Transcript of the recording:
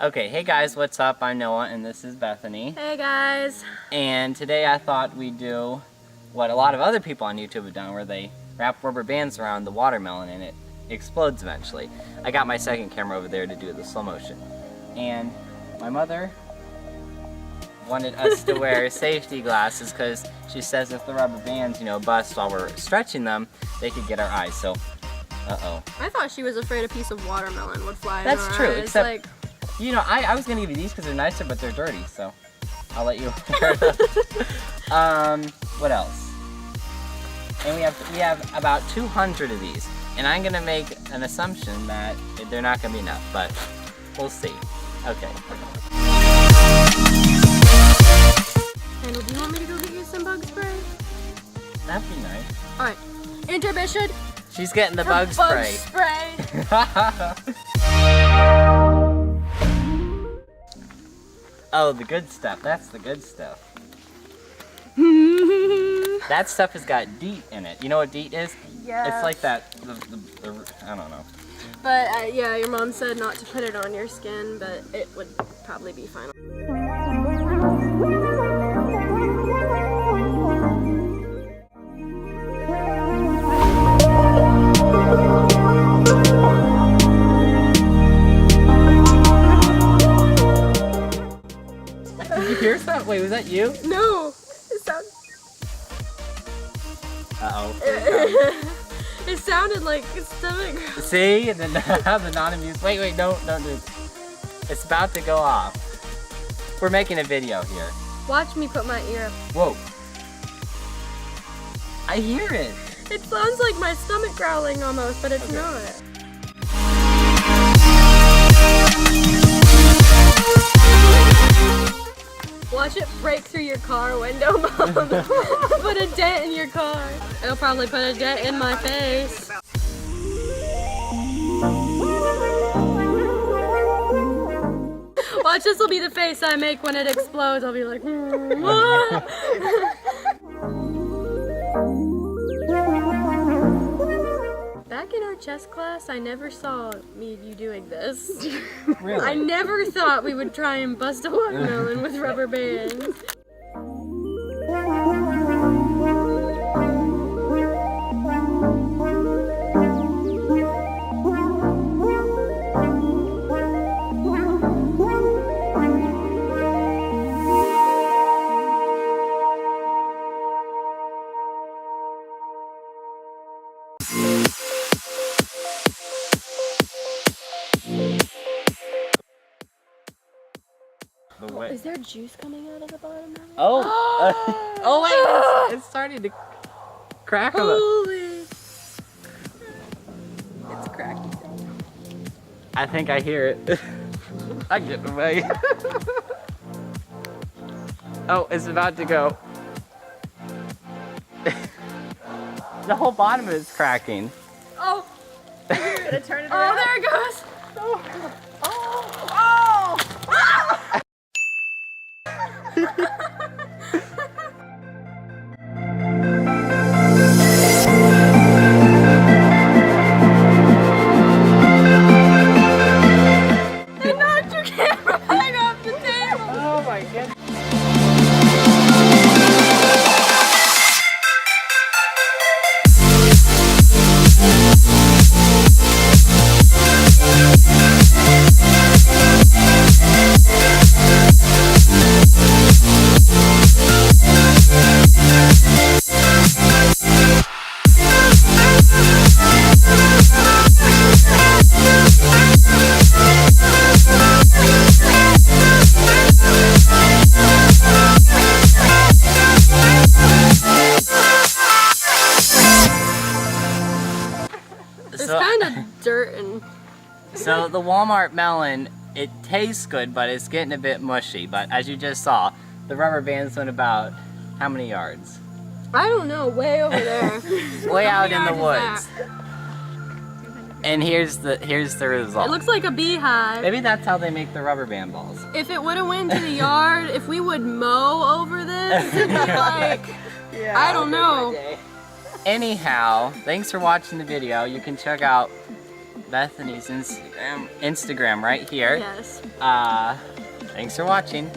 Okay, hey guys, what's up? I'm Noah and this is Bethany. Hey guys. And today I thought we'd do what a lot of other people on YouTube have done, where they wrap rubber bands around the watermelon and it explodes eventually. I got my second camera over there to do the slow motion. And my mother wanted us to wear safety glasses because she says if the rubber bands, bust while we're stretching them, they could get our eyes. So, uh-oh. I thought she was afraid a piece of watermelon would fly in That's her true, eyes. except I was gonna give you these because they're nicer, but they're dirty, so I'll let you wear them. What else? And we have about 200 of these, and I'm gonna make an assumption that they're not gonna be enough, but we'll see. Okay. Randall, do you want me to go get you some bug spray? That'd be nice. All right. Intermission. She's getting the bug spray. Oh, the good stuff. That's the good stuff. That stuff has got DEET in it. You know what DEET is? Yeah. It's like that, I don't know. But yeah, your mom said not to put it on your skin, but it would probably be fine. Did you hear that? Wait, was that you? No. It sounded. Uh-oh. It sounded like stomach. See? And then the non-amused. Wait, don't do it. It's about to go off. We're making a video here. Watch me put my ear up. Whoa. I hear it. It sounds like my stomach growling almost, but it's not. Watch it break through your car window, Mom. Put a dent in your car. It'll probably put a dent in my face. Watch, this will be the face I make when it explodes. I'll be like, Back in our chess class, I never saw you doing this. Really? I never thought we would try and bust a watermelon with rubber bands. Is there juice coming out of the bottom of it? Oh! Oh wait! It's starting to crack a little. Holy! It's cracky. I think I hear it. I'm getting away. Oh, it's about to go. The whole bottom is cracking. Oh! You're gonna turn it around? Oh, there it goes! It knocked your camera back off the table! Oh my goodness. It's kind of dirt and... So the Walmart melon, it tastes good, but it's getting a bit mushy. But as you just saw, the rubber bands went about how many yards? I don't know, way over there. Way out in How the many yards woods. is that? And here's the result. It looks like a beehive. Maybe that's how they make the rubber band balls. If it would have went to the yard, if we would mow over this, it'd be like, I don't know. Anyhow, thanks for watching the video. You can check out Bethany's Instagram right here. Yes. Thanks for watching.